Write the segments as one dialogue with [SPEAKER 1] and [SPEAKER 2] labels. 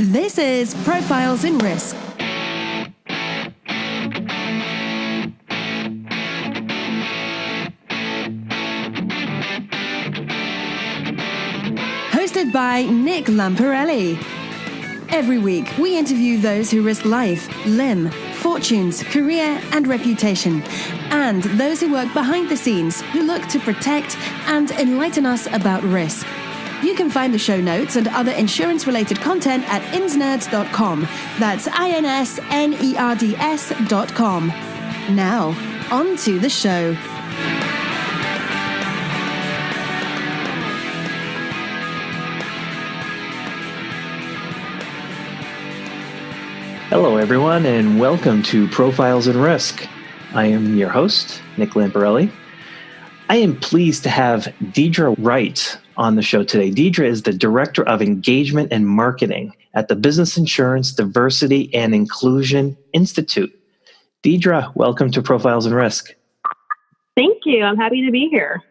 [SPEAKER 1] This is Profiles in Risk. Hosted by Nick Lamparelli. Every week, we interview those who risk life, limb, fortunes, career, and reputation, and those who work behind the scenes who look to protect and enlighten us about risk. You can find the show notes and other insurance-related content at insnerds.com. That's INSNERDS.com. Now, on to the show.
[SPEAKER 2] Hello, everyone, and welcome to Profiles in Risk. I am your host, Nick Lamparelli. I am pleased to have Deidre Wright on the show today. Deidre is the Director of Engagement and Marketing at the Business Insurance Diversity and Inclusion Institute. Deidre, welcome to Profiles in Risk.
[SPEAKER 3] Thank you. I'm happy to be here.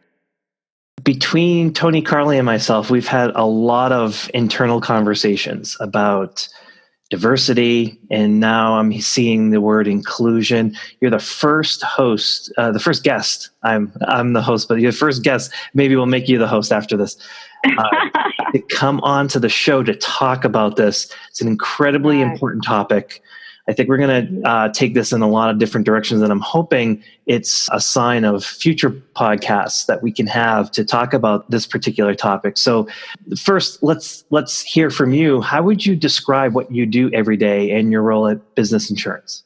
[SPEAKER 2] Between Tony Carley and myself, we've had a lot of internal conversations about diversity, and now I'm seeing the word inclusion. You're the first host, the first guest. I'm the host, but you're the first guest. Maybe we'll make you the host after this. To come on to the show to talk about this. It's an incredibly important topic. I think we're going to take this in a lot of different directions, and I'm hoping it's a sign of future podcasts that we can have to talk about this particular topic. So first, let's hear from you. How would you describe what you do every day and your role at Business Insurance?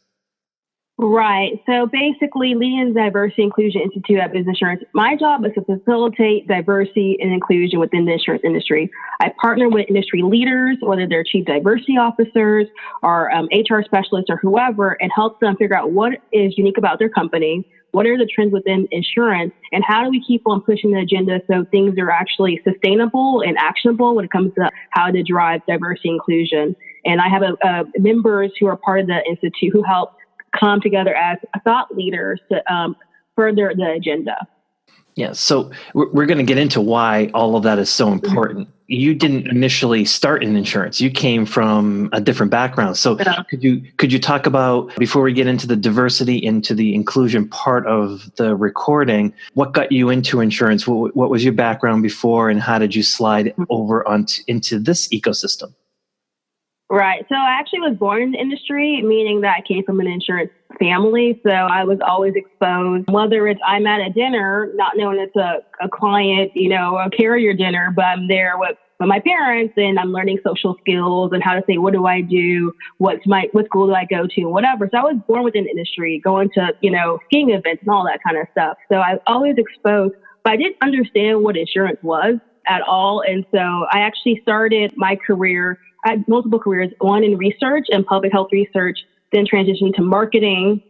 [SPEAKER 3] Right. So basically, leading the Diversity and Inclusion Institute at Business Insurance, my job is to facilitate diversity and inclusion within the insurance industry. I partner with industry leaders, whether they're chief diversity officers or HR specialists or whoever, and help them figure out what is unique about their company, what are the trends within insurance, and how do we keep on pushing the agenda so things are actually sustainable and actionable when it comes to how to drive diversity and inclusion. And I have members who are part of the institute who help come together as thought leaders to further the agenda.
[SPEAKER 2] Yeah, so we're going to get into why all of that is so important. You didn't initially start in insurance. You came from a different background. So could you talk about, before we get into the diversity, into the inclusion part of the recording, what got you into insurance? What was your background before, and how did you slide over into this ecosystem?
[SPEAKER 3] Right. So I actually was born in the industry, meaning that I came from an insurance family. So I was always exposed, whether it's I'm at a dinner, not knowing it's a client, a carrier dinner, but I'm there with my parents and I'm learning social skills and how to say, what do I do? What school do I go to? Whatever. So I was born within the industry, going to, skiing events and all that kind of stuff. So I was always exposed, but I didn't understand what insurance was at all. And so I actually started my career. I had multiple careers, one in research and public health research, then transitioned to marketing.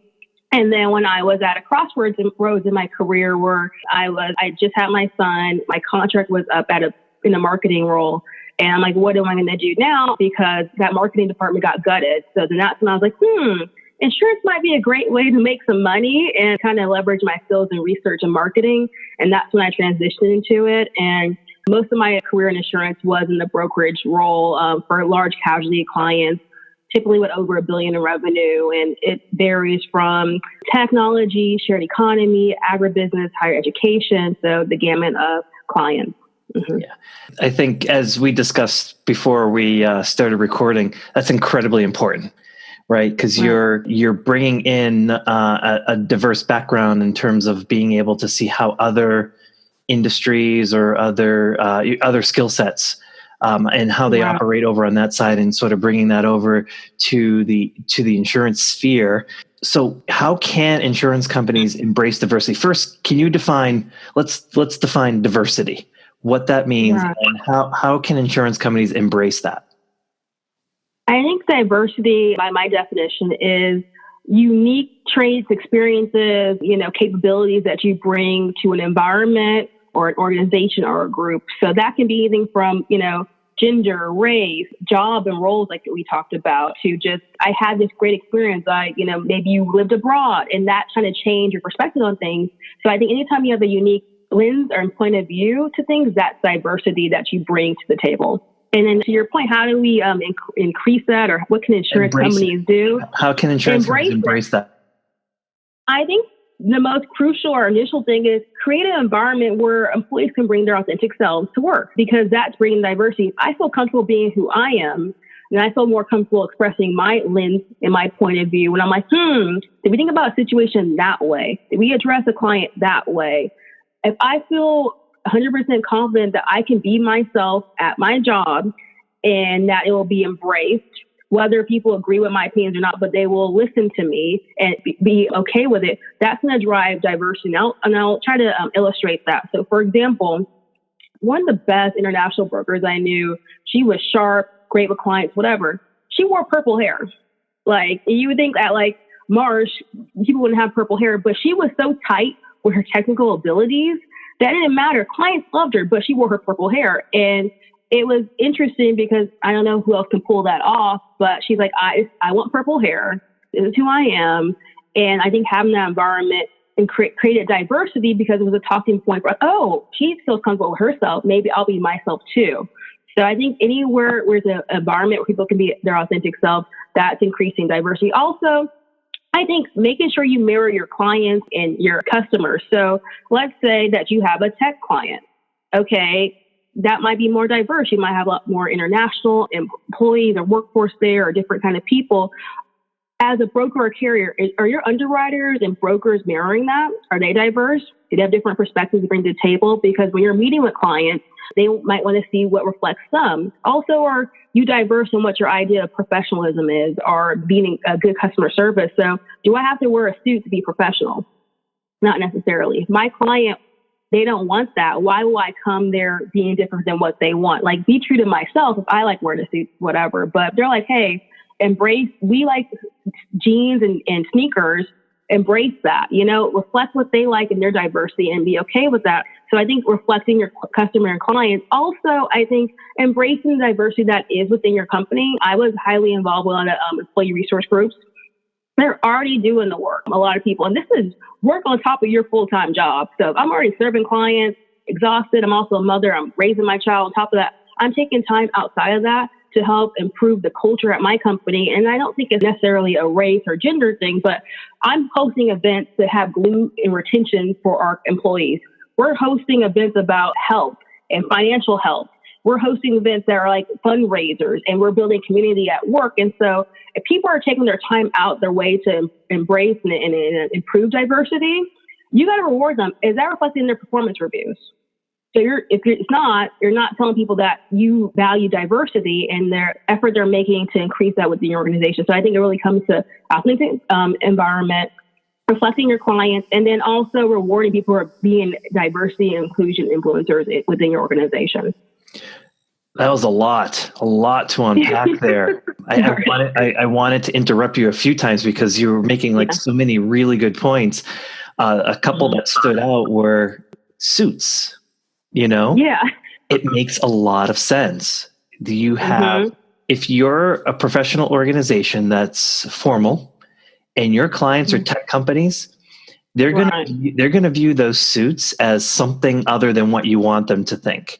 [SPEAKER 3] And then when I was at a crossroads in my career where I just had my son, my contract was up in a marketing role. And I'm like, what am I going to do now? Because that marketing department got gutted. So then that's when I was like, insurance might be a great way to make some money and kind of leverage my skills in research and marketing. And that's when I transitioned into it. And most of my career in insurance was in the brokerage role for large casualty clients, typically with over $1 billion in revenue. And it varies from technology, shared economy, agribusiness, higher education. So the gamut of clients. Mm-hmm. Yeah.
[SPEAKER 2] I think as we discussed before we started recording, that's incredibly important, right? Because you're bringing in a diverse background in terms of being able to see how other industries or other skill sets and how they operate over on that side, and sort of bringing that over to the insurance sphere. So how can insurance companies embrace diversity? First, can you let's define diversity, what that means, and how can insurance companies embrace that?
[SPEAKER 3] I think diversity, by my definition, is unique traits, experiences, capabilities that you bring to an environment or an organization or a group. So that can be anything from, gender, race, job and roles like we talked about, to just, I had this great experience. Maybe you lived abroad, and that kind of changed your perspective on things. So I think anytime you have a unique lens or point of view to things, that's diversity that you bring to the table. And then to your point, how do we increase that, or what can insurance companies do?
[SPEAKER 2] How can insurance companies embrace that?
[SPEAKER 3] I think the most crucial or initial thing is create an environment where employees can bring their authentic selves to work, because that's bringing diversity. I feel comfortable being who I am, and I feel more comfortable expressing my lens and my point of view when I'm like, did we think about a situation that way? Did we address a client that way? If I feel 100% confident that I can be myself at my job and that it will be embraced, whether people agree with my opinions or not, but they will listen to me and be okay with it, that's going to drive diversity. And I'll try to illustrate that. So, for example, one of the best international brokers I knew, she was sharp, great with clients, whatever. She wore purple hair. Like, you would think that like Marsh, people wouldn't have purple hair, but she was so tight with her technical abilities that didn't matter. Clients loved her, but she wore her purple hair. And it was interesting because I don't know who else can pull that off, but she's like, I want purple hair. This is who I am. And I think having that environment and created diversity because it was a talking point for, oh, she feels comfortable with herself. Maybe I'll be myself too. So I think anywhere where there's an environment where people can be their authentic selves, that's increasing diversity. Also, I think making sure you mirror your clients and your customers. So let's say that you have a tech client. Okay, that might be more diverse. You might have a lot more international employees or workforce there or different kind of people. As a broker or carrier, are your underwriters and brokers mirroring that? Are they diverse? Do they have different perspectives to bring to the table? Because when you're meeting with clients, they might want to see what reflects them. Also, are you diverse in what your idea of professionalism is, or being a good customer service? So do I have to wear a suit to be professional? Not necessarily. My client, they don't want that. Why will I come there being different than what they want? Like, be true to myself if I like wearing a suit, whatever. But they're like, hey, embrace, we like jeans and sneakers. Embrace that, reflect what they like in their diversity and be okay with that. So I think reflecting your customer and clients. Also, I think embracing the diversity that is within your company. I was highly involved with a lot of employee resource groups. They're already doing the work, a lot of people. And this is work on top of your full-time job. So I'm already serving clients, exhausted. I'm also a mother. I'm raising my child. On top of that, I'm taking time outside of that to help improve the culture at my company. And I don't think it's necessarily a race or gender thing, but I'm hosting events that have glue and retention for our employees. We're hosting events about health and financial health. We're hosting events that are like fundraisers, and we're building community at work. And so if people are taking their time out their way to embrace and improve diversity, you got to reward them. Is that reflected in their performance reviews? So you're not telling people that you value diversity and their effort they're making to increase that within your organization. So I think it really comes to authentic environment, reflecting your clients, and then also rewarding people who are being diversity and inclusion influencers within your organization.
[SPEAKER 2] That was a lot to unpack there. I wanted to interrupt you a few times because you were making so many really good points. A couple that stood out were suits.
[SPEAKER 3] Yeah,
[SPEAKER 2] it makes a lot of sense. Do you have, if you're a professional organization that's formal and your clients are tech companies, they're going to view those suits as something other than what you want them to think.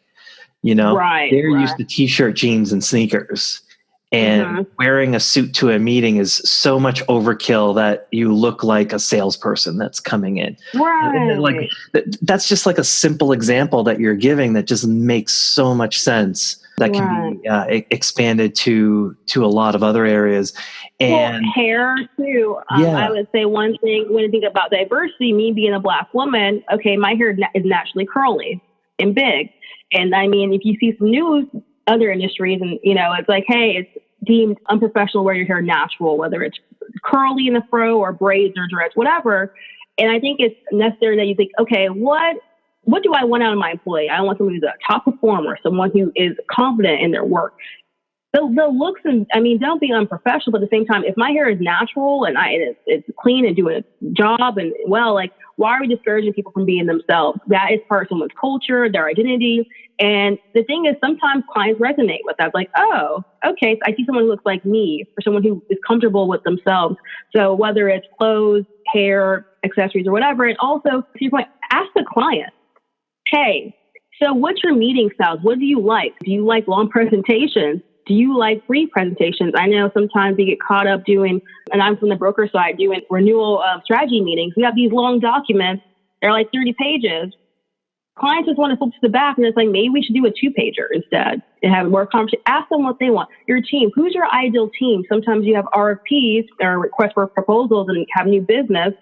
[SPEAKER 2] They're used to t-shirt, jeans, and sneakers. And wearing a suit to a meeting is so much overkill that you look like a salesperson that's coming in.
[SPEAKER 3] Right.
[SPEAKER 2] That's just like a simple example that you're giving that just makes so much sense. That can be expanded to a lot of other areas. And
[SPEAKER 3] hair too. I would say one thing when you think about diversity, me being a Black woman, okay, my hair is naturally curly and big. And I mean, if you see some news, other industries, and it's like, hey, it's deemed unprofessional wear your hair natural, whether it's curly in the fro or braids or dreads, whatever. And I think it's necessary that you think, okay, what do I want out of my employee? I want someone who's a top performer, someone who is confident in their work. The looks, and I mean, don't be unprofessional, but at the same time, if my hair is natural and it's clean and doing a job and why are we discouraging people from being themselves? That is part of someone's culture, their identity. And the thing is, sometimes clients resonate with that. Like, oh, okay, so I see someone who looks like me, or someone who is comfortable with themselves. So whether it's clothes, hair, accessories, or whatever, and also, to your point, ask the client, hey, So what's your meeting styles? What do you like? Do you like long presentations? Do you like brief presentations? I know sometimes we get caught up doing, and I'm from the broker side, doing renewal strategy meetings. We have these long documents. They're like 30 pages. Clients just want to flip to the back, and it's like, maybe we should do a 2-pager instead and have more conversation. Ask them what they want. Your team, who's your ideal team? Sometimes you have RFPs or requests for proposals and have new business.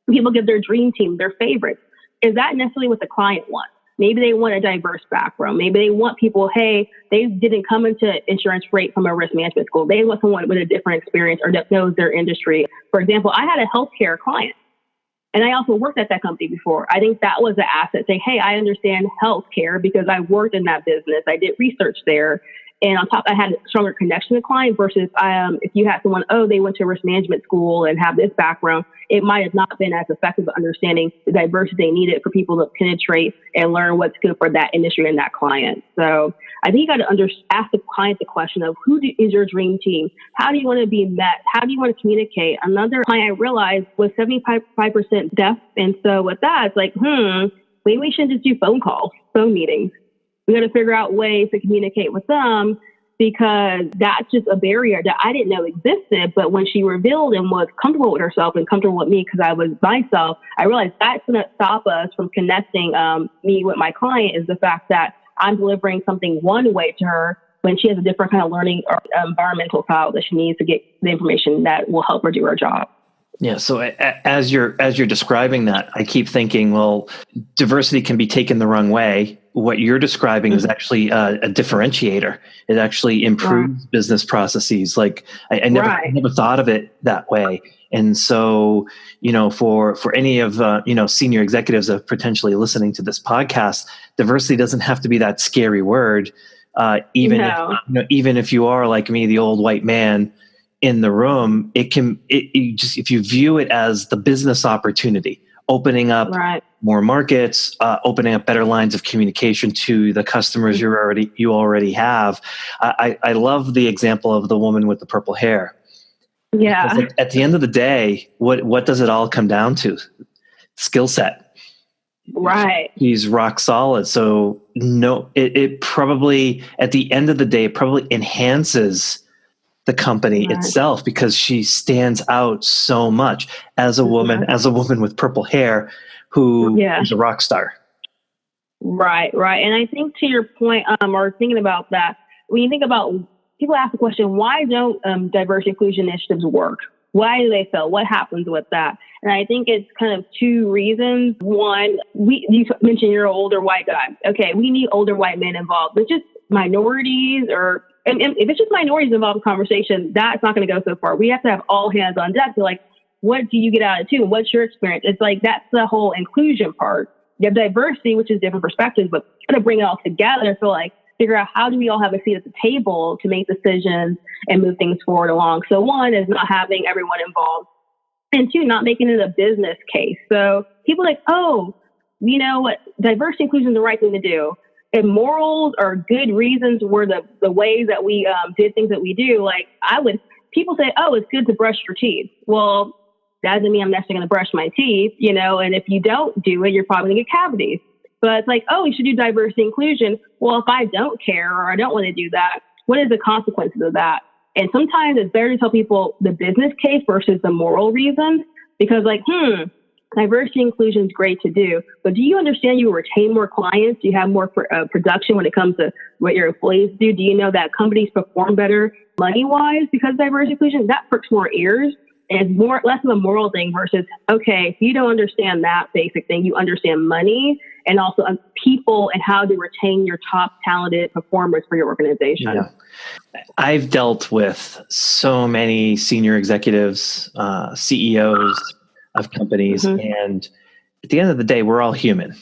[SPEAKER 3] People give their dream team, their favorites. Is that necessarily what the client wants? Maybe they want a diverse background. Maybe they want people, hey, they didn't come into insurance rate from a risk management school. They want someone with a different experience or that knows their industry. For example, I had a healthcare client. And I also worked at that company before. I think that was an asset, saying, hey, I understand healthcare because I worked in that business. I did research there. And on top, I had a stronger connection with client versus if you had someone, they went to a risk management school and have this background, it might have not been as effective at understanding the diversity they needed for people to penetrate and learn what's good for that industry and that client. So I think you got to ask the client the question of is your dream team? How do you want to be met? How do you want to communicate? Another client I realized was 75% deaf. And so with that, it's like, maybe we shouldn't just do phone meetings. We got to figure out ways to communicate with them because that's just a barrier that I didn't know existed. But when she revealed and was comfortable with herself and comfortable with me because I was myself, I realized that's going to stop us from connecting me with my client is the fact that I'm delivering something one way to her when she has a different kind of learning or environmental style that she needs to get the information that will help her do her job.
[SPEAKER 2] Yeah. So as you're describing that, I keep thinking, well, diversity can be taken the wrong way. What you're describing is actually a differentiator. It actually improves business processes. Like I never thought of it that way. And so, for any of senior executives that are potentially listening to this podcast, diversity doesn't have to be that scary word. Even if you are like me, the old white man in the room, if you view it as the business opportunity, opening up more markets, opening up better lines of communication to the customers you already have. I love the example of the woman with the purple hair. Yeah. Because at the end of the day, what does it all come down to? Skill set. Right. He's rock solid. So it probably at the end of the day, it probably enhances the company itself because she stands out so much as a woman with purple hair who is a rock star.
[SPEAKER 3] Right. And I think to your point, or thinking about that, when you think about people ask the question, why don't diversity inclusion initiatives work? Why do they fail? What happens with that? And I think it's kind of two reasons. One, you mentioned you're an older white guy. Okay, we need older white men involved, but just minorities and if it's just minorities involved in conversation, that's not going to go so far. We have to have all hands on deck to what do you get out of it too? What's your experience? It's like, that's the whole inclusion part. You have diversity, which is different perspectives, but kind of bring it all together. So figure out how do we all have a seat at the table to make decisions and move things forward along. So one is not having everyone involved. And two, not making it a business case. So people you know what, diversity inclusion is the right thing to do. If morals or good reasons were the ways that we did things that we do, people say, it's good to brush your teeth. Well, that doesn't mean I'm necessarily going to brush my teeth, and if you don't do it, you're probably going to get cavities. But it's like, we should do diversity inclusion. Well, if I don't care or I don't want to do that, what is the consequences of that? And sometimes it's better to tell people the business case versus the moral reasons because diversity inclusion is great to do, but do you understand you will retain more clients? Do you have more production when it comes to what your employees do? Do you know that companies perform better money-wise because of diversity inclusion? That perks more ears. And it's less of a moral thing versus, if you don't understand that basic thing, you understand money and also people and how to retain your top talented performers for your organization.
[SPEAKER 2] Yeah. I've dealt with so many senior executives, CEOs of companies. And at the end of the day, we're all human.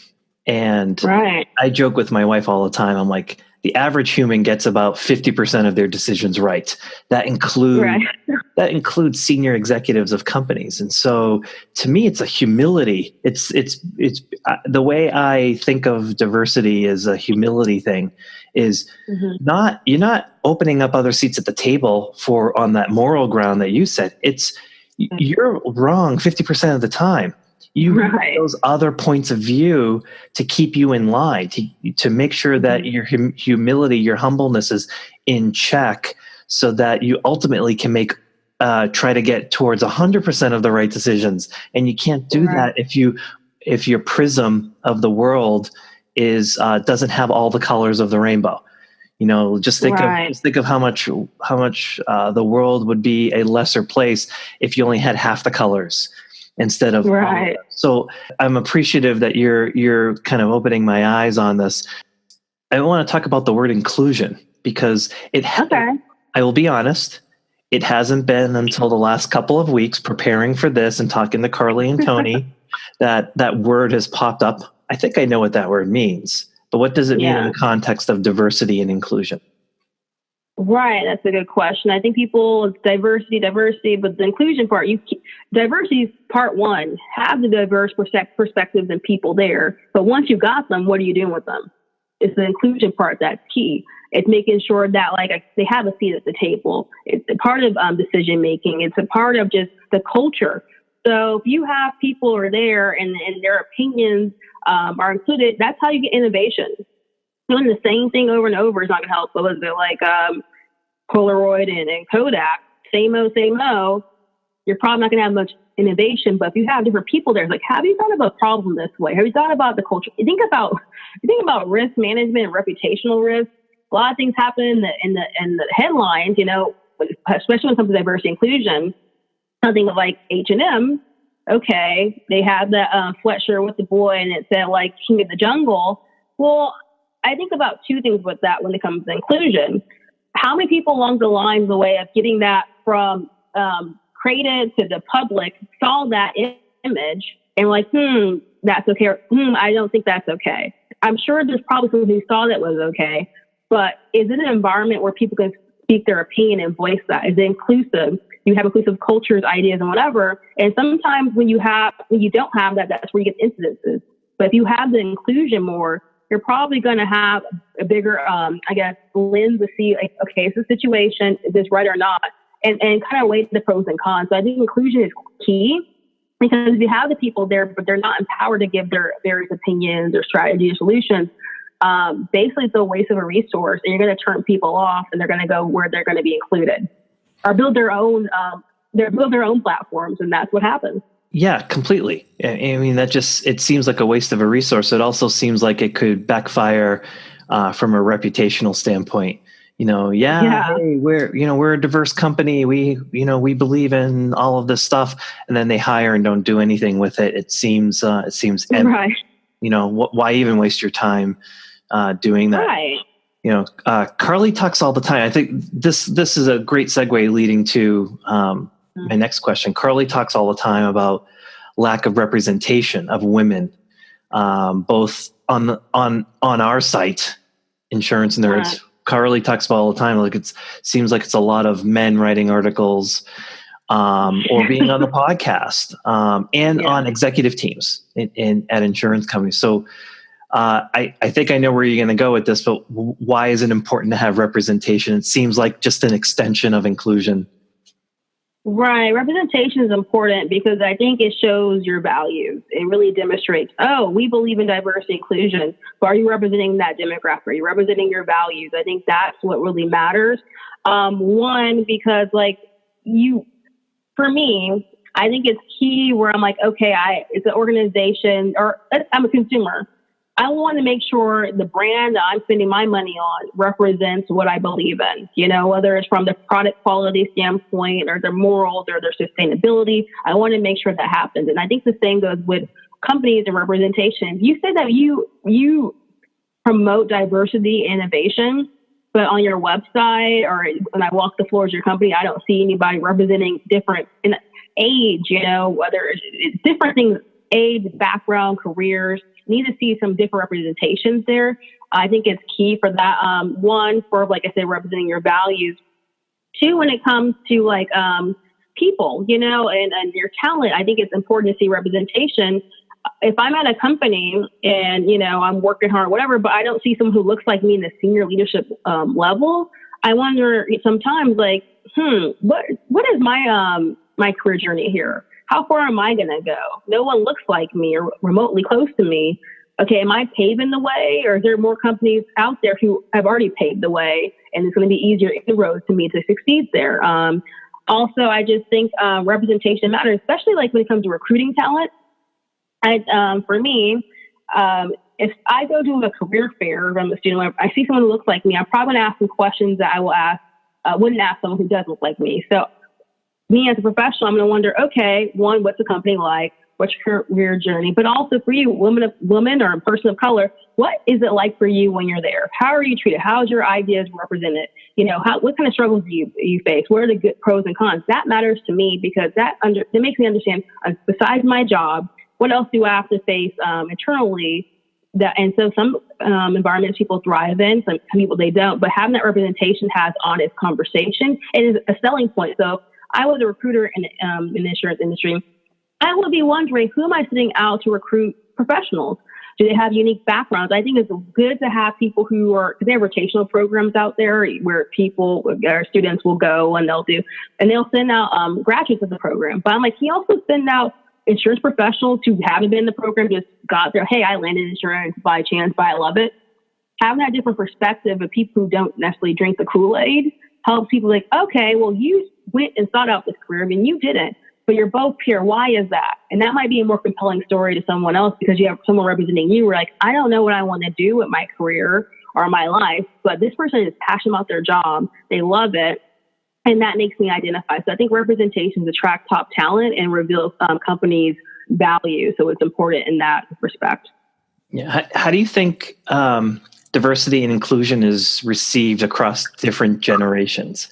[SPEAKER 2] And I joke with my wife all the time. I'm like, the average human gets about 50% of their decisions right. That includes senior executives of companies. And so to me, it's a humility. It's the way I think of diversity as a humility thing is you're not opening up other seats at the table on that moral ground that you said. You're wrong 50% of the time. You need
[SPEAKER 3] Right.
[SPEAKER 2] those other points of view to keep you in line, to make sure that your humility, your humbleness is in check, so that you ultimately can try to get towards 100% of the right decisions. And you can't do that if your prism of the world doesn't have all the colors of the rainbow. Just think of how much the world would be a lesser place if you only had half the colors instead of all of them. So I'm appreciative that you're kind of opening my eyes on this. I want to talk about the word inclusion, because I will be honest, it hasn't been until the last couple of weeks preparing for this and talking to Carly and Tony that word has popped up. I think I know what that word means, but what does it mean in the context of diversity and inclusion?
[SPEAKER 3] Right. That's a good question. I think it's diversity, but the inclusion part, diversity is part one. Have the diverse perspectives and people there. But once you got them, what are you doing with them? It's the inclusion part that's key. It's making sure that they have a seat at the table. It's a part of decision making. It's a part of just the culture. So if you have people who are there and their opinions are included, that's how you get innovation. Doing the same thing over and over is not going to help. So was it Polaroid and Kodak, same O, you're probably not going to have much innovation. But if you have different people there, it's have you thought about the problem this way? Have you thought about the culture? You think about risk management and reputational risk. A lot of things happen in the headlines, especially when it comes to diversity inclusion. Something of H&M. Okay, they have that sweatshirt with the boy, and it said King of the Jungle. Well, I think about two things with that when it comes to inclusion. How many people along the line, the way of getting that from created to the public, saw that image and that's okay, or, I don't think that's okay. I'm sure there's probably someone who saw that was okay, but is it an environment where people can speak their opinion and voice that? Is it inclusive? You have inclusive cultures, ideas, and whatever. And sometimes when you don't have that, that's where you get incidences. But if you have the inclusion more, you're probably going to have a bigger, lens to see, okay, is this situation, is this right or not? And kind of weigh the pros and cons. So I think inclusion is key, because if you have the people there, but they're not empowered to give their various opinions or strategies or solutions, basically it's a waste of a resource, and you're going to turn people off, and they're going to go where they're going to be included, or build their own platforms, and that's what happens.
[SPEAKER 2] Yeah, completely. I mean, it seems like a waste of a resource. It also seems like it could backfire from a reputational standpoint. Hey, we're a diverse company. We believe in all of this stuff, and then they hire and don't do anything with it. It seems empty.
[SPEAKER 3] Right.
[SPEAKER 2] Why even waste your time doing that?
[SPEAKER 3] Right.
[SPEAKER 2] Carly talks all the time. I think this is a great segue leading to my next question. Carly talks all the time about lack of representation of women, both on our site, Insurance Nerds. Carly talks about all the time. It seems like it's a lot of men writing articles, or being on the podcast, and on executive teams at insurance companies. So I think I know where you're going to go with this, but why is it important to have representation? It seems like just an extension of inclusion.
[SPEAKER 3] Right. Representation is important because I think it shows your values. It really demonstrates, we believe in diversity and inclusion, but are you representing that demographic? Are you representing your values? I think that's what really matters. One, because for me, I think it's key where I'm it's an organization, or I'm a consumer. I want to make sure the brand that I'm spending my money on represents what I believe in, whether it's from the product quality standpoint or their morals or their sustainability. I want to make sure that happens. And I think the same goes with companies and representation. You say that you promote diversity and innovation, but on your website or when I walk the floors of your company, I don't see anybody representing different in age, whether it's different things, age, background, careers. Need to see some different representations there. I think it's key for that. One, for like I said, representing your values. Two, when it comes to people, and your talent, I think it's important to see representation. If I'm at a company and I'm working hard, whatever, but I don't see someone who looks like me in the senior leadership level, I wonder sometimes what is my career journey here? how far am I going to go? No one looks like me or remotely close to me. Okay, am I paving the way, or is there more companies out there who have already paved the way, and it's going to be easier inroads to me to succeed there? Also, I just think representation matters, especially like when it comes to recruiting talent. For me, if I go to a career fair, or I'm a student, I see someone who looks like me, I'm probably going to ask some questions that I wouldn't ask someone who does look like me. So me as a professional, I'm going to wonder, okay, one, what's the company like? What's your career journey? But also for you, woman or a person of color, what is it like for you when you're there? How are you treated? How's your ideas represented? What kind of struggles do you face? What are the good pros and cons? That matters to me because that makes me understand, besides my job, what else do I have to face internally? And so some environments people thrive in, some people they don't. But having that representation has honest conversation. It is a selling point. So I was a recruiter in the insurance industry. I would be wondering, who am I sitting out to recruit professionals? Do they have unique backgrounds? I think it's good to have people who are, because they have rotational programs out there where our students will go and they'll send out graduates of the program. But I'm like, he also send out insurance professionals who haven't been in the program, just got there. Hey, I landed in insurance by chance, but I love it. Having that different perspective of people who don't necessarily drink the Kool-Aid helps people like, okay, well, you went and sought out this career. I mean, you didn't. But you're both here. Why is that? And that might be a more compelling story to someone else because you have someone representing you. We're like, I don't know what I want to do with my career or my life, but this person is passionate about their job. They love it. And that makes me identify. So I think representations attract top talent and reveal companies' value. So it's important in that respect.
[SPEAKER 2] Yeah. How do you think diversity and inclusion is received across different generations?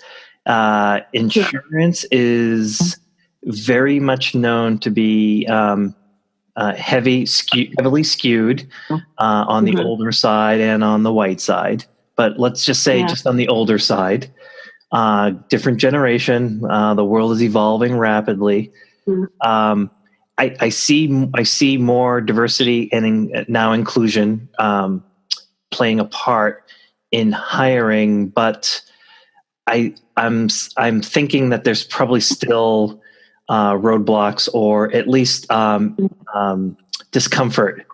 [SPEAKER 2] Insurance is very much known to be heavily skewed on the older side and on the white side. But let's just say just on the older side, different generation, the world is evolving rapidly. I see more diversity and now inclusion playing a part in hiring, but I'm thinking that there's probably still roadblocks or at least discomfort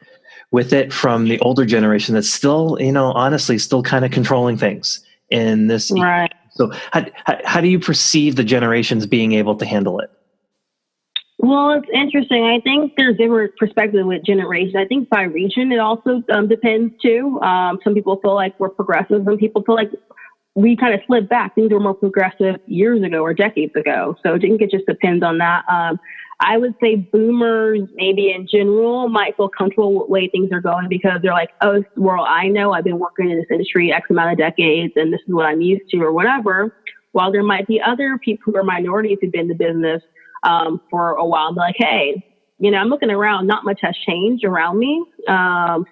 [SPEAKER 2] with it from the older generation that's still, honestly, still kind of controlling things in this.
[SPEAKER 3] Right.
[SPEAKER 2] So how do you perceive the generations being able to handle it?
[SPEAKER 3] Well, it's interesting. I think there's different perspectives with generations. I think by region, it also depends too. Some people feel like we're progressive. Some people feel like we kind of slipped back. Things were more progressive years ago or decades ago. So I think it just depends on that. I would say boomers, maybe in general, might feel comfortable with the way things are going because they're like, oh, this is the world I know. I've been working in this industry X amount of decades, and this is what I'm used to or whatever. While there might be other people who are minorities who've been in the business for a while and be like, hey, I'm looking around, not much has changed around me.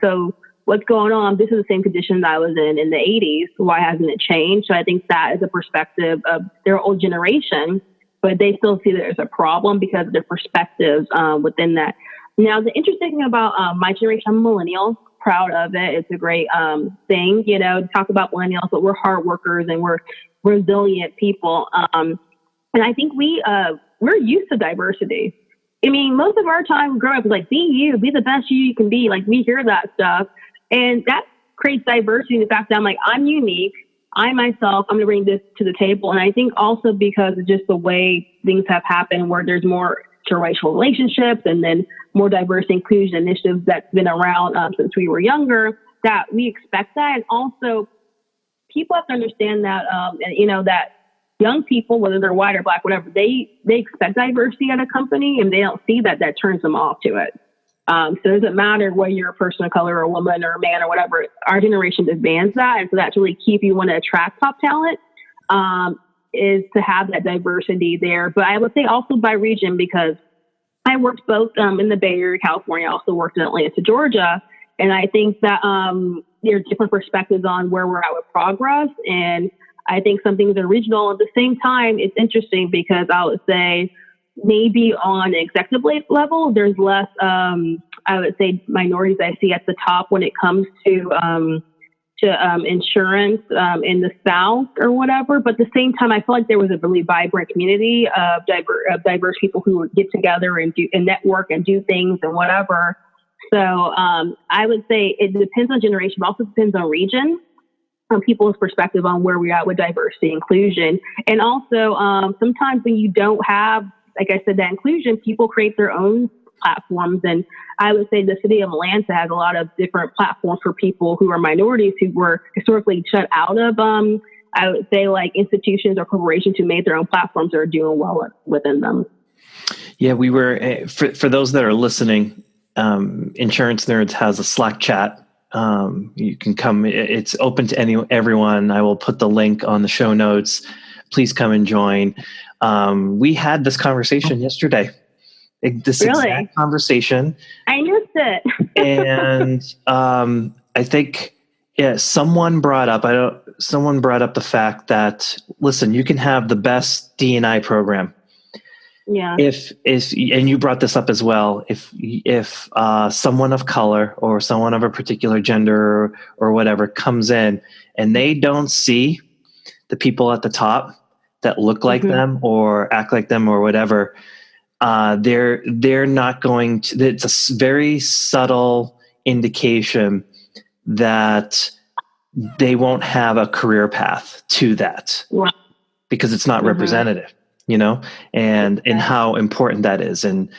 [SPEAKER 3] So what's going on? This is the same conditions I was in the 80s. Why hasn't it changed? So I think that is a perspective of their old generation, but they still see that there's a problem because of their perspectives within that. Now, the interesting thing about my generation, I'm a millennial, proud of it. It's a great thing, to talk about millennials, but we're hard workers and we're resilient people. And I think we're used to diversity. I mean, most of our time growing up was like, be you, be the best you can be. Like, we hear that stuff. And that creates diversity in the fact that I'm like, I'm unique. I myself, I'm going to bring this to the table. And I think also because of just the way things have happened where there's more interracial relationships and then more diversity inclusion initiatives that's been around since we were younger, that we expect that. And also people have to understand that, that young people, whether they're white or black, whatever, they expect diversity at a company and they don't see that turns them off to it. So it doesn't matter whether you're a person of color or a woman or a man or whatever. Our generation demands that. And so that's really key if you want to attract top talent, is to have that diversity there. But I would say also by region, because I worked both in the Bay Area, California. I also worked in Atlanta, Georgia. And I think that there are different perspectives on where we're at with progress. And I think some things are regional. At the same time, it's interesting because I would say maybe on executive level, there's less, I would say, minorities I see at the top when it comes to to insurance in the South or whatever. But at the same time, I feel like there was a really vibrant community of diverse people who would get together and network and do things and whatever. So I would say it depends on generation, but also depends on region, on people's perspective on where we're at with diversity, inclusion. And also sometimes when you don't have, like I said, that inclusion, people create their own platforms. And I would say the city of Atlanta has a lot of different platforms for people who are minorities who were historically shut out of, I would say, like institutions or corporations who made their own platforms that are doing well within them.
[SPEAKER 2] Yeah, we were, for those that are listening, Insurance Nerds has a Slack chat. You can come, it's open to everyone. I will put the link on the show notes. Please come and join. We had this conversation yesterday. Exact conversation.
[SPEAKER 3] I missed it.
[SPEAKER 2] And I think someone brought up the fact that, listen, you can have the best D&I program.
[SPEAKER 3] Yeah.
[SPEAKER 2] If and you brought this up as well, if someone of color or someone of a particular gender or whatever comes in and they don't see the people at the top that look like them or act like them or whatever, they're not going to. It's a very subtle indication that they won't have a career path to that because it's not representative, and how important that is. And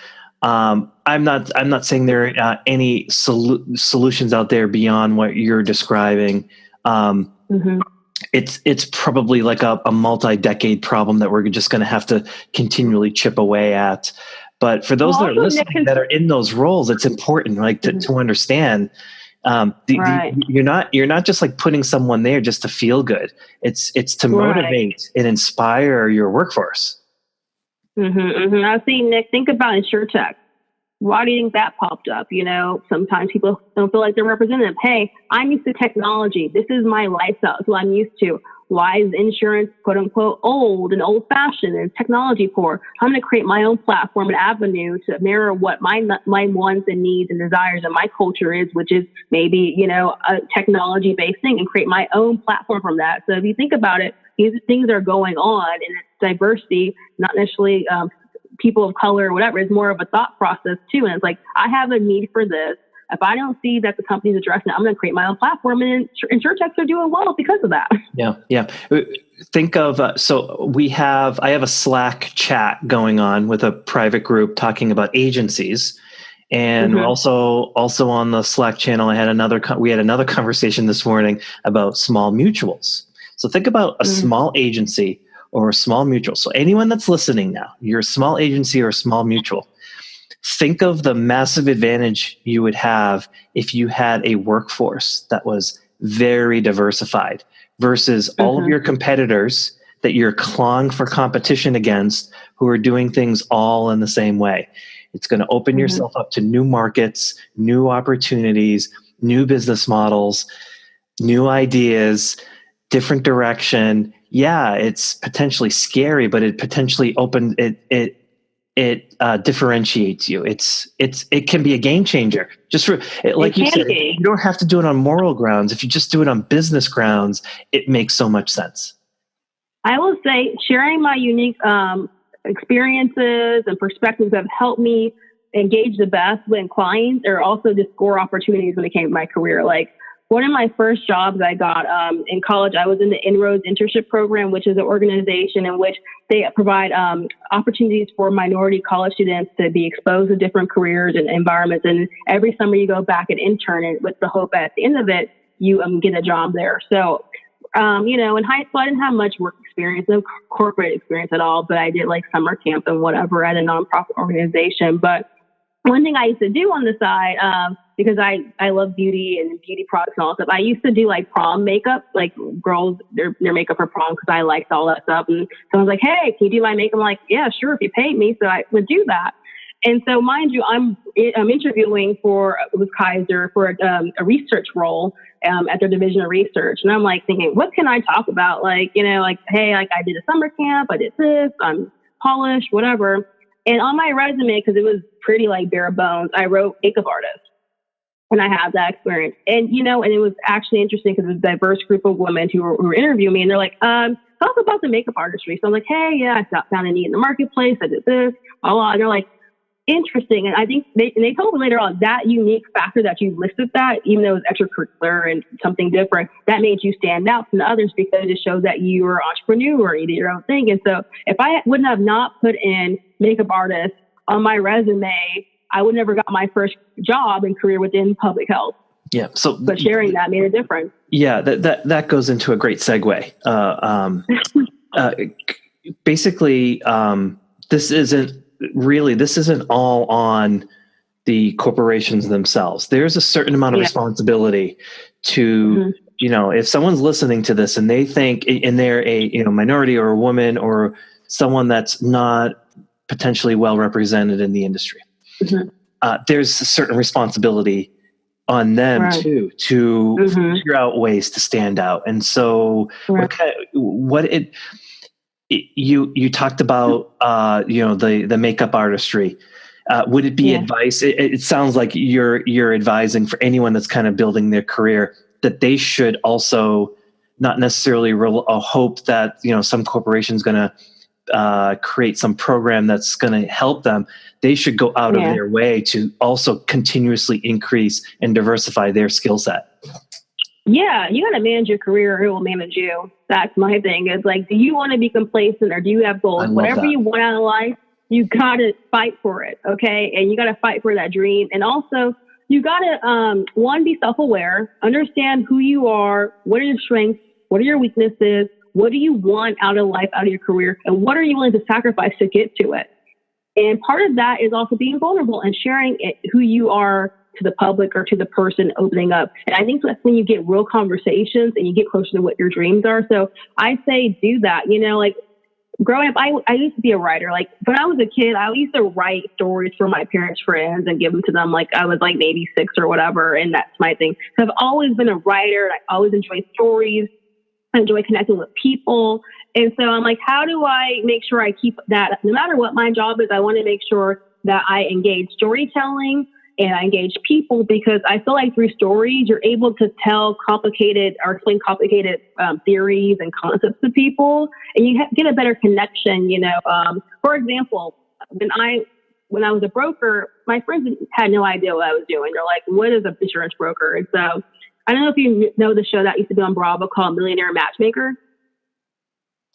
[SPEAKER 2] I'm not saying there are any solutions out there beyond what you're describing. It's probably like a multi-decade problem that we're just going to have to continually chip away at. But for those that are listening that are in those roles, it's important, to understand. You're not just like putting someone there just to feel good. It's to motivate and inspire your workforce.
[SPEAKER 3] I was saying, Nick, think about InsurTech. Why do you think that popped up? Sometimes people don't feel like they're representative. Hey, I'm used to technology. This is my lifestyle. It's what I'm used to. Why is insurance, quote unquote, old and old fashioned and technology poor? I'm going to create my own platform and avenue to mirror what my wants and needs and desires and my culture is, which is maybe, a technology based thing, and create my own platform from that. So if you think about it, these things are going on, and it's diversity, not necessarily, people of color or whatever. Is more of a thought process too. And it's like, I have a need for this. If I don't see that the company's addressing it, I'm going to create my own platform, and InsurTechs are doing well because of that.
[SPEAKER 2] Yeah. Think of, I have a Slack chat going on with a private group talking about agencies. And we're also on the Slack channel, we had another conversation this morning about small mutuals. So think about a small agency or a small mutual. So anyone that's listening now, you're a small agency or a small mutual. Think of the massive advantage you would have if you had a workforce that was very diversified versus all of your competitors that you're clawing for competition against who are doing things all in the same way. It's going to open yourself up to new markets, new opportunities, new business models, new ideas, different direction. Yeah, it's potentially scary, but it potentially it differentiates you. It can be a game changer. Just for like you said, you don't have to do it on moral grounds. If you just do it on business grounds, it makes so much sense.
[SPEAKER 3] I will say sharing my unique experiences and perspectives have helped me engage the best with clients, or also just score opportunities when it came to my career. Like, one of my first jobs I got in college, I was in the Inroads internship program, which is an organization in which they provide opportunities for minority college students to be exposed to different careers and environments. And every summer you go back and intern, and with the hope at the end of it, you get a job there. So, in high school, I didn't have much work experience, no corporate experience at all, but I did like summer camp and whatever at a nonprofit organization. But one thing I used to do on the side, because I love beauty and beauty products and all that stuff, I used to do like prom makeup, like girls, their makeup for prom, because I liked all that stuff. And someone's like, hey, can you do my makeup? I'm like, yeah, sure, if you pay me. So I would do that. And so, mind you, I'm interviewing with Kaiser for a research role at their division of research. And I'm like thinking, what can I talk about? Like, hey, like I did a summer camp, I did this, I'm polished, whatever. And on my resume, because it was pretty like bare bones, I wrote makeup artist. And I had that experience. And, and it was actually interesting because it was a diverse group of women who were interviewing me. And they're like, talk about the makeup artistry. So I'm like, hey, yeah, I found a need in the marketplace. I did this, blah, blah. And they're like, interesting. And I think they told me later on that unique factor that you listed, that even though it was extracurricular and something different, that made you stand out from the others because it shows that you were an entrepreneur, you did your own thing. And so if I wouldn't have not put in makeup artist on my resume, I would never got my first job and career within public health.
[SPEAKER 2] Yeah. So,
[SPEAKER 3] but sharing that made a difference.
[SPEAKER 2] Yeah, that goes into a great segue. Basically, this isn't all on the corporations themselves. There's a certain amount of responsibility to, if someone's listening to this and they think, and they're a minority or a woman or someone that's not potentially well represented in the industry, there's a certain responsibility on them too to figure out ways to stand out. And so, you talked about the makeup artistry. Would it be advice? It sounds like you're advising for anyone that's kind of building their career that they should also not necessarily hope that some corporation's going to create some program that's going to help them. They should go out of their way to also continuously increase and diversify their skill set.
[SPEAKER 3] Yeah, you got to manage your career or it will manage you. That's my thing. It's like, do you want to be complacent or do you have goals? Whatever you want out of life, you got to fight for it, okay? And you got to fight for that dream. And also, you got to, be self-aware, understand who you are, what are your strengths, what are your weaknesses, what do you want out of life, out of your career, and what are you willing to sacrifice to get to it? And part of that is also being vulnerable and sharing who you are to the public or to the person opening up. And I think that's when you get real conversations and you get closer to what your dreams are. So I say do that. Like growing up, I used to be a writer. Like when I was a kid, I used to write stories for my parents' friends and give them to them. Like I was like maybe 6 or whatever. And that's my thing. So I've always been a writer. I always enjoy stories. I enjoy connecting with people. And so I'm like, how do I make sure I keep that? No matter what my job is, I want to make sure that I engage storytelling and I engage people, because I feel like through stories, you're able to tell complicated or explain complicated theories and concepts to people, and you get a better connection. For example, when I was a broker, my friends had no idea what I was doing. They're like, what is an insurance broker? And so I don't know if you know the show that used to be on Bravo called Millionaire Matchmaker.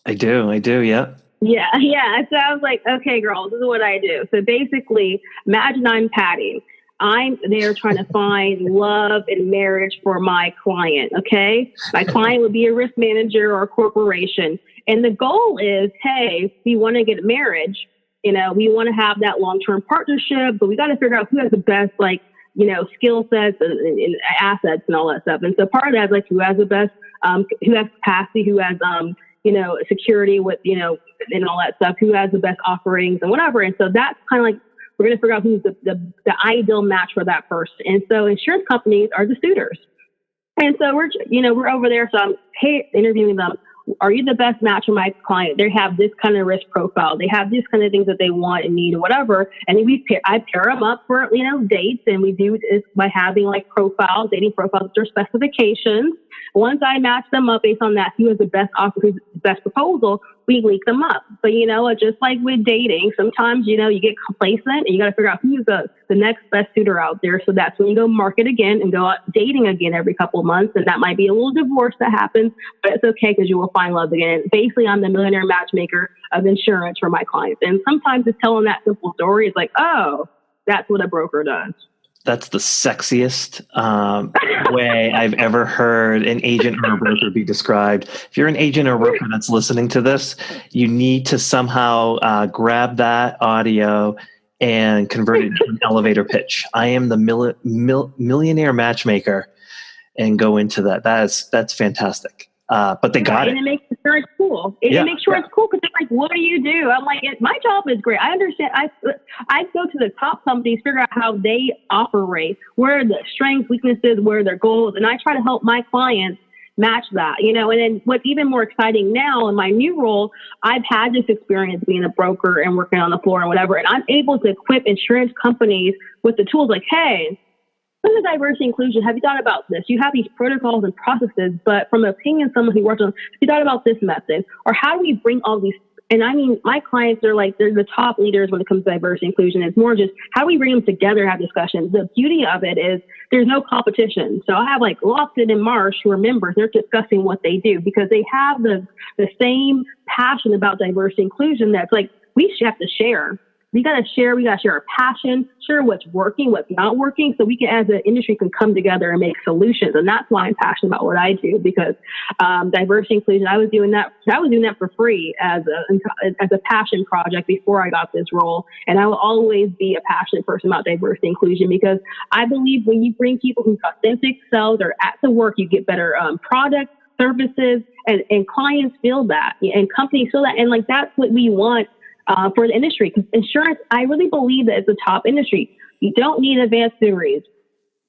[SPEAKER 2] I do. Yeah.
[SPEAKER 3] Yeah. So I was like, okay, girl, this is what I do. So basically, imagine I'm Patty. I'm there trying to find love and marriage for my client. Okay. My client would be a risk manager or a corporation. And the goal is, hey, we want to get marriage. We want to have that long-term partnership, but we got to figure out who has the best, skill sets and assets and all that stuff. And so part of that is like who has the best, who has capacity, who has, security with, and all that stuff, who has the best offerings and whatever. And so that's kind of like, we're going to figure out who's the ideal match for that person. And so insurance companies are the suitors. And so we're over there. So I'm interviewing them. Are you the best match for my client? They have this kind of risk profile. They have these kind of things that they want and need or whatever. And then I pair them up for, dates. And we do this by having like profiles, dating profiles, or specifications. Once I match them up based on that, who has the best offer, who's the best proposal, we link them up. But, just like with dating, sometimes, you get complacent and you got to figure out who's the next best suitor out there. So that's when you go market again and go out dating again every couple of months. And that might be a little divorce that happens, but it's okay because you will find love again. Basically, I'm the millionaire matchmaker of insurance for my clients. And sometimes just telling that simple story is like, oh, that's what a broker does.
[SPEAKER 2] That's the sexiest way I've ever heard an agent or a broker be described. If you're an agent or a broker that's listening to this, you need to somehow grab that audio and convert it into an elevator pitch. I am the millionaire matchmaker, and go into that. That's fantastic. But they got it.
[SPEAKER 3] And it makes sure it's cool. It makes sure it's cool because they're like, what do you do? I'm like, my job is great. I understand. I go to the top companies, figure out how they operate, where are the strengths, weaknesses, where are their goals. And I try to help my clients match that, and then what's even more exciting now in my new role, I've had this experience being a broker and working on the floor and whatever. And I'm able to equip insurance companies with the tools like, hey, the diversity inclusion, have you thought about this? You have these protocols and processes, but from an opinion, someone who works on, have you thought about this method? Or how do we bring all these? And I mean, my clients are like, they're the top leaders when it comes to diversity inclusion. It's more just how do we bring them together, have discussions? The beauty of it is there's no competition. So I have like Lawson and Marsh who are members. They're discussing what they do because they have the same passion about diversity inclusion. That's like, we have to share. We got to share our passion, share what's working, what's not working, so we can, as an industry, can come together and make solutions. And that's why I'm passionate about what I do, because diversity inclusion, I was doing that for free as a passion project before I got this role. And I will always be a passionate person about diversity inclusion, because I believe when you bring people whose authentic selves are at the work, you get better products, services, and clients feel that, and companies feel that. And like, that's what we want for the industry. Because insurance, I really believe that it's a top industry. You don't need advanced degrees.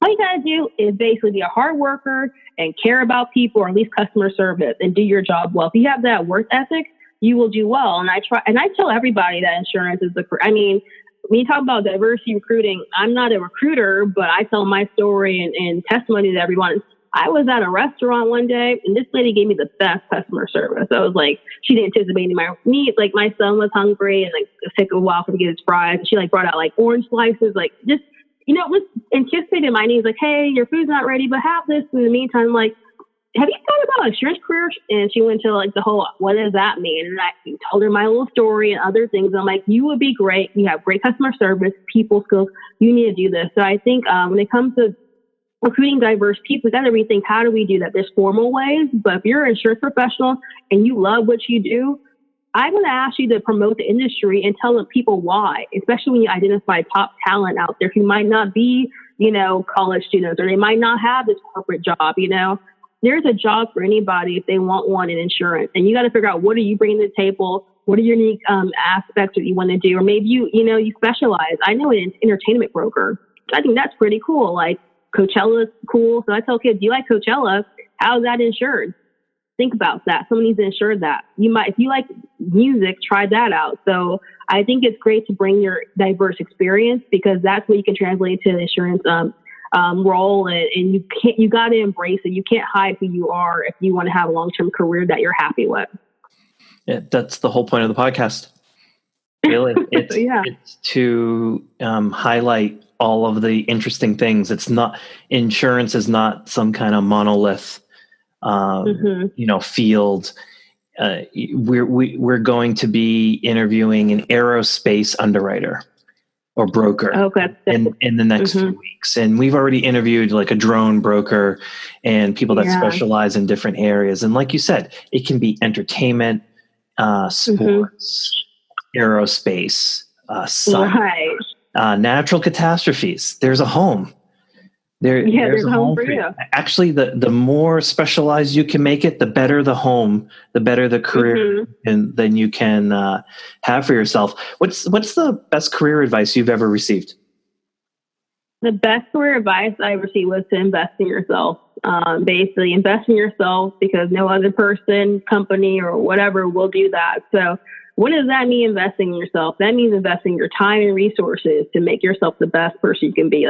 [SPEAKER 3] All you gotta do is basically be a hard worker and care about people, or at least customer service, and do your job well. If you have that work ethic, you will do well. And I tell everybody that insurance is when you talk about diversity recruiting, I'm not a recruiter, but I tell my story and testimony to everyone. I was at a restaurant one day, and this lady gave me the best customer service. I was like, she didn't anticipate my needs. Like, my son was hungry, and like it took a while for him to get his fries. She like brought out like orange slices, like just, was anticipating my needs. Like, hey, your food's not ready, but have this. In the meantime, like, have you thought about insurance career? And she went to like the whole, what does that mean? And I told her my little story and other things. I'm like, you would be great. You have great customer service, people skills. You need to do this. So I think when it comes to recruiting diverse people, we got to rethink, how do we do that? There's formal ways, but if you're an insurance professional and you love what you do, I'm going to ask you to promote the industry and tell people why, especially when you identify top talent out there who might not be, college students, or they might not have this corporate job. There's a job for anybody if they want one in insurance, and you got to figure out, what are you bringing to the table? What are your unique aspects that you want to do? Or maybe you specialize. I know an entertainment broker. I think that's pretty cool. Like, Coachella's cool. So I tell kids, you like Coachella? How's that insured? Think about that. Someone needs to insure that. If you like music, try that out. So I think it's great to bring your diverse experience, because that's what you can translate to the insurance role. And you got to embrace it. You can't hide who you are if you want to have a long-term career that you're happy with.
[SPEAKER 2] Yeah, that's the whole point of the podcast. Really, it's to highlight all of the interesting things. It's not, insurance is not some kind of monolith, field. We're going to be interviewing an aerospace underwriter or broker in the next few weeks. And we've already interviewed like a drone broker and people that specialize in different areas. And like you said, it can be entertainment, sports, aerospace, science. Natural catastrophes. There's a home. There's a home for you. Actually, the more specialized you can make it, the better the home, the better the career, and then you can have for yourself. What's the best career advice you've ever received?
[SPEAKER 3] The best career advice I received was to invest in yourself. Basically, invest in yourself, because no other person, company, or whatever will do that. So what does that mean, investing in yourself? That means investing your time and resources to make yourself the best person you can be.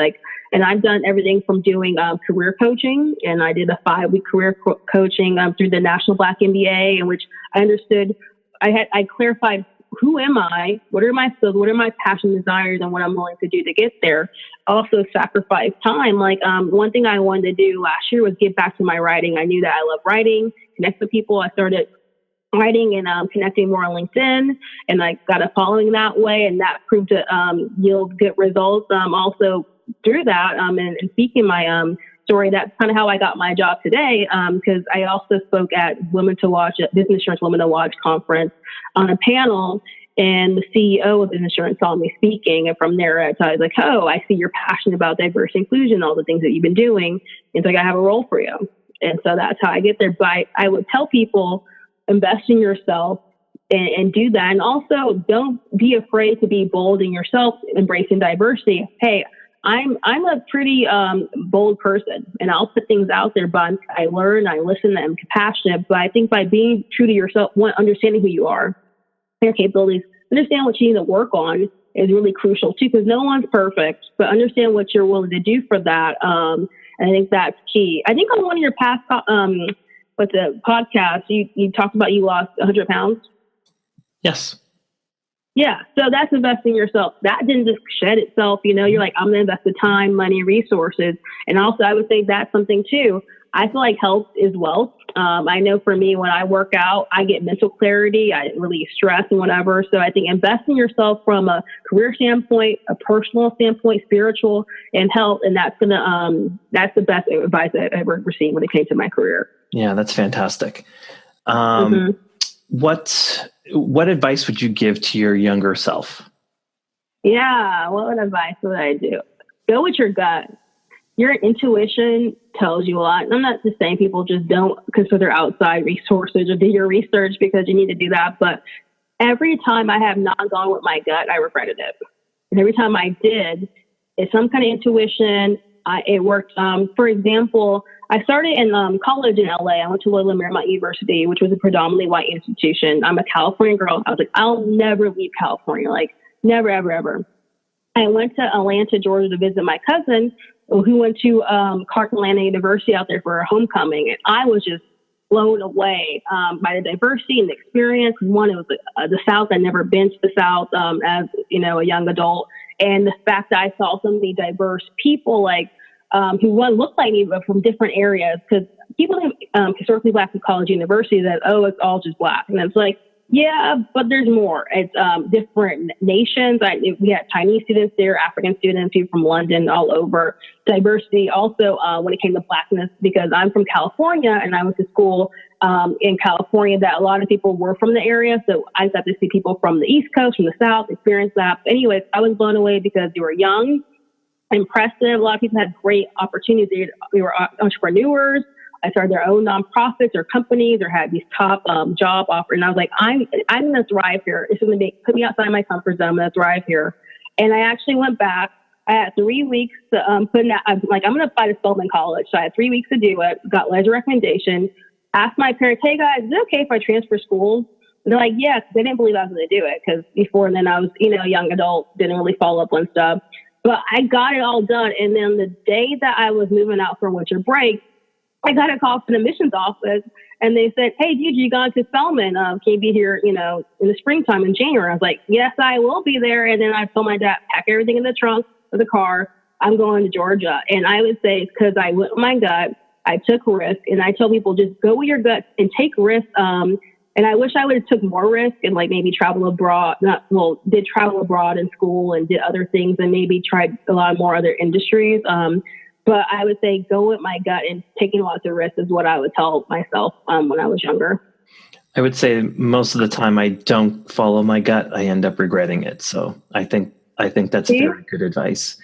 [SPEAKER 3] And I've done everything from doing career coaching, and I did a 5-week career coaching through the National Black MBA, in which I understood, I clarified, who am I? What are my skills? What are my passion, desires, and what I'm willing to do to get there? Also sacrifice time. One thing I wanted to do last year was get back to my writing. I knew that I love writing, connect with people. I started writing and connecting more on LinkedIn, and I got a following that way, and that proved to yield good results. Also through that, and speaking my story, that's kind of how I got my job today, because I also spoke at Business Insurance Women to Watch conference on a panel, and the CEO of Business Insurance saw me speaking, and from there I was like, oh, I see you're passionate about diversity inclusion, all the things that you've been doing. It's like, I have a role for you. And so that's how I get there. But I would tell people, invest in yourself and do that. And also, don't be afraid to be bold in yourself, embracing diversity. Hey, I'm a pretty bold person, and I'll put things out there, but I learn, I listen, I'm compassionate. But I think by being true to yourself, understanding who you are, your capabilities, understand what you need to work on, is really crucial too, because no one's perfect, but understand what you're willing to do for that. And I think that's key. I think on one of your past, with the podcast, you talked about you lost 100 pounds.
[SPEAKER 2] Yes.
[SPEAKER 3] Yeah. So that's investing in yourself. That didn't just shed itself. You're like, I'm going to invest the time, money, resources. And also I would say that's something too. I feel like health is wealth. I know for me, when I work out, I get mental clarity, I release stress and whatever. So I think investing in yourself from a career standpoint, a personal standpoint, spiritual, and health, and that's the best advice I've ever received when it came to my career.
[SPEAKER 2] Yeah, that's fantastic. What advice would you give to your younger self?
[SPEAKER 3] Yeah, what advice would I do? Go with your gut. Your intuition tells you a lot. And I'm not just saying people just don't consider outside resources or do your research because you need to do that. But every time I have not gone with my gut, I regretted it. And every time I did, it's some kind of intuition. It worked. For example, I started in college in LA. I went to Loyola Marymount University, which was a predominantly white institution. I'm a California girl. I was like, I'll never leave California. Like, never, ever, ever. I went to Atlanta, Georgia to visit my cousin who went to Atlanta University out there for her homecoming. And I was just blown away by the diversity and the experience. One, it was the South. I'd never been to the South as, a young adult. And the fact that I saw so many diverse people, like, who one looked like me, but from different areas. Because people think historically Black in college university that, it's all just Black. And it's like, yeah, but there's more. It's different nations. We had Chinese students there, African students, people from London, all over. Diversity also when it came to Blackness, because I'm from California and I went to school in California that a lot of people were from the area. So I got to see people from the East Coast, from the South, experience that. But anyways, I was blown away because they were young, impressive. A lot of people had great opportunities. They were entrepreneurs. I started their own nonprofits or companies or had these top job offers. And I was like, I'm going to thrive here. It's going to put me outside my comfort zone. I'm going to thrive here. And I actually went back. I had 3 weeks to I'm going to apply to Spelman College. So I had 3 weeks to do it, got letters of recommendation, asked my parents, hey guys, is it okay if I transfer schools? And they're like, yes. They didn't believe I was going to do it because before then I was, a young adult, didn't really follow up on stuff. But I got it all done. And then the day that I was moving out for winter break, I got a call from the admissions office and they said, hey, Deidre, you gone to Spelman? Can you be here, in the springtime in January? I was like, yes, I will be there. And then I told my dad, pack everything in the trunk of the car. I'm going to Georgia. And I would say it's because I went with my gut. I took risks. And I tell people, just go with your gut and take risks. And I wish I would have took more risk and maybe travel abroad, did travel abroad in school and did other things and maybe tried a lot more other industries. But I would say go with my gut, and taking lots of risks is what I would tell myself when I was younger.
[SPEAKER 2] I would say most of the time I don't follow my gut. I end up regretting it. So I think that's very good advice.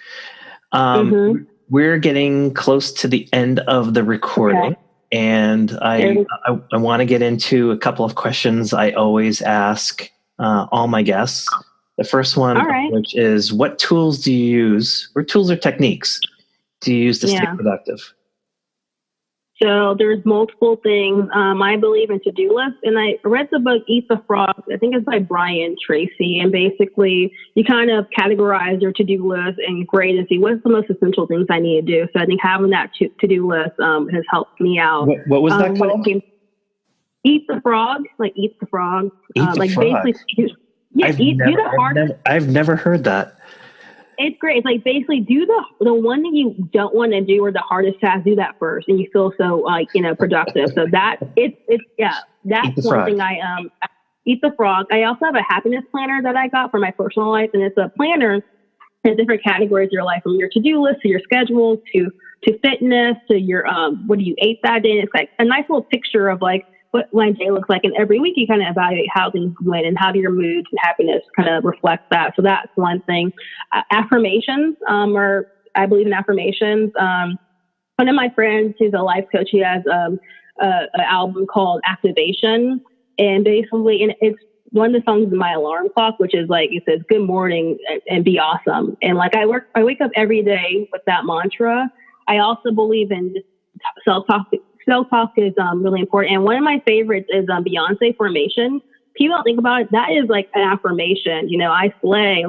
[SPEAKER 2] We're getting close to the end of the recording. Okay. And I want to get into a couple of questions I always ask all my guests. The first one, which is, what tools do you use, or tools or techniques do you use to stay productive?
[SPEAKER 3] So there's multiple things. I believe in to-do lists, and I read the book Eat the Frog. I think it's by Brian Tracy. And basically you kind of categorize your to-do list and grade and see what's the most essential things I need to do. So I think having that to-do list has helped me out.
[SPEAKER 2] What was that called?
[SPEAKER 3] Eat the Frog, Eat the Frog.
[SPEAKER 2] Eat the Frog.
[SPEAKER 3] Basically, do the hard.
[SPEAKER 2] I've never heard that.
[SPEAKER 3] It's great. It's basically do the one that you don't want to do or the hardest task, do that first, and you feel so productive. So that's one thing I Eat the Frog. I also have a happiness planner that I got for my personal life, and it's a planner in different categories of your life, from your to-do list to your schedule to fitness to your what do you ate that day. It's like a nice little picture of what my day looks like. And every week you kind of evaluate how things went and how do your moods and happiness kind of reflect that. So that's one thing. Affirmations, I believe in affirmations. One of my friends, who's a life coach, he has an album called Activation. And basically, it's one of the songs in my alarm clock, which is it says, good morning and be awesome. And I wake up every day with that mantra. I also believe in just self-talk. Self-talk is really important. And one of my favorites is Beyonce Formation. People don't think about it. That is an affirmation. I slay.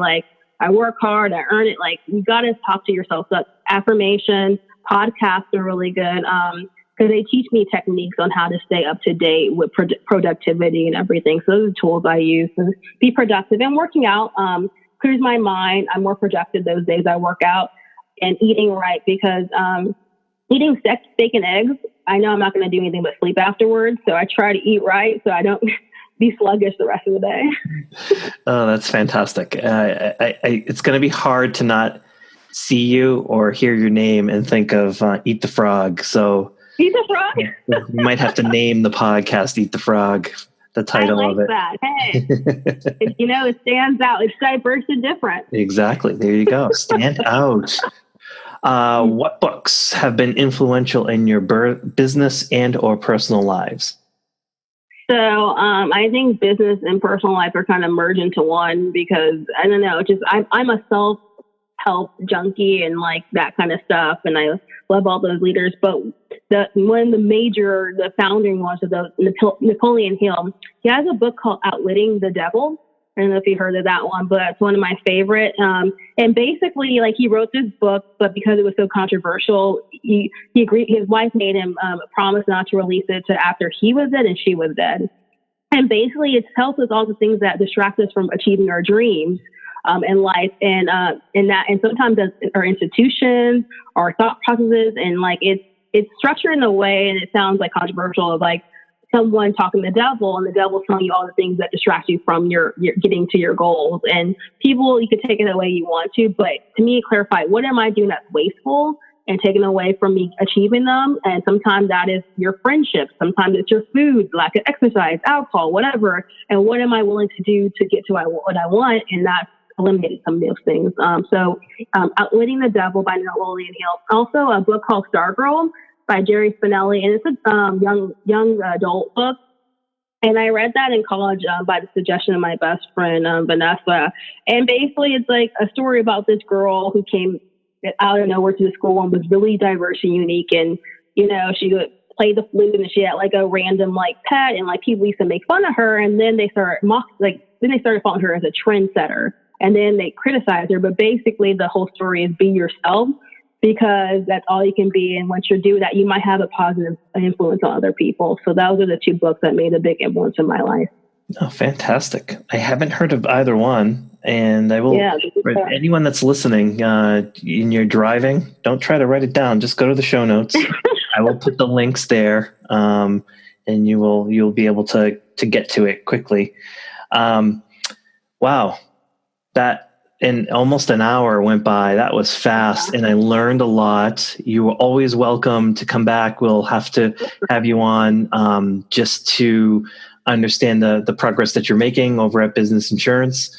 [SPEAKER 3] I work hard, I earn it. Like, you got to talk to yourself. So affirmation, podcasts are really good. Because they teach me techniques on how to stay up to date with productivity and everything. So those are tools I use to be productive. And working out clears my mind. I'm more productive those days I work out. And eating right, because eating steak and eggs, I know I'm not going to do anything but sleep afterwards. So I try to eat right so I don't be sluggish the rest of the day.
[SPEAKER 2] Oh, that's fantastic. It's going to be hard to not see you or hear your name and think of Eat the Frog. So
[SPEAKER 3] Eat the Frog?
[SPEAKER 2] we might have to name the podcast Eat the Frog, the title of it.
[SPEAKER 3] I like that. Hey, it stands out. It's diverse and different.
[SPEAKER 2] Exactly. There you go. Stand out. What books have been influential in your business and or personal lives?
[SPEAKER 3] So I think business and personal life are kind of merged into one, because I don't know, I'm a self-help junkie and like that kind of stuff. And I love all those leaders. But one of the founding ones of those, Napoleon Hill, he has a book called Outwitting the Devil. I don't know if you heard of that one, but it's one of my favorite. And basically, like, he wrote this book, but because it was so controversial, he agreed. His wife made him a promise not to release it to after he was dead and she was dead. And basically, it tells us all the things that distract us from achieving our dreams in life, and sometimes our institutions, our thought processes, and like it's structured in a way, and it sounds like controversial, of like someone talking to the devil, and the devil telling you all the things that distract you from your getting to your goals. And people, you can take it the way you want to, but to me, clarify, what am I doing that's wasteful and taken away from me achieving them? And sometimes that is your friendship. Sometimes it's your food, lack of exercise, alcohol, whatever. And what am I willing to do to get to what I want? And that's eliminated some of those things. Outwitting the Devil by Napoleon Hill. Also a book called Stargirl by Jerry Spinelli, and it's a young adult book. And I read that in college by the suggestion of my best friend, Vanessa. And basically, it's like a story about this girl who came out of nowhere to the school and was really diverse and unique. And, she would play the flute, and she had like a random like pet, and like people used to make fun of her. And then they started calling her as a trendsetter. And then they criticized her. But basically, the whole story is be yourself, because that's all you can be. And once you do that, you might have a positive influence on other people. So those are the two books that made a big influence in my life.
[SPEAKER 2] Oh, fantastic. I haven't heard of either one. And I will, for anyone that's listening, and you're driving, don't try to write it down. Just go to the show notes. I will put the links there, and you'll be able to get to it quickly. Wow. That in almost an hour went by. That was fast, and I learned a lot. You were always welcome to come back. We'll have to have you on just to understand the progress that you're making over at Business Insurance.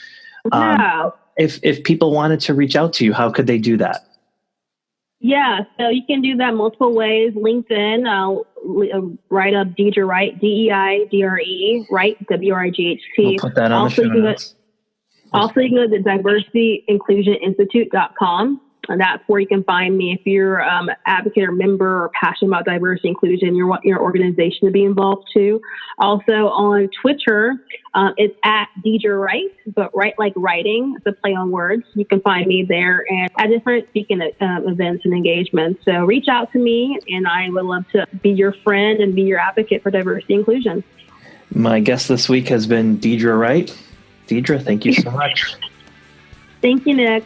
[SPEAKER 2] If people wanted to reach out to you, how could they do that?
[SPEAKER 3] Yeah, so you can do that multiple ways. LinkedIn, write up Deidre Wright, Deidre, Wright, Wright.
[SPEAKER 2] We'll put that on the show notes.
[SPEAKER 3] Also, you can go to diversityinclusioninstitute.com, and that's where you can find me if you're an advocate or member or passionate about diversity inclusion, you want your organization to be involved too. Also on Twitter, it's at Deidre Wright, but Wright like writing, it's a play on words. You can find me there and at different speaking events and engagements. So reach out to me, and I would love to be your friend and be your advocate for diversity inclusion.
[SPEAKER 2] My guest this week has been Deidre Wright. Deidre, thank you so much.
[SPEAKER 3] Thank you, Nick.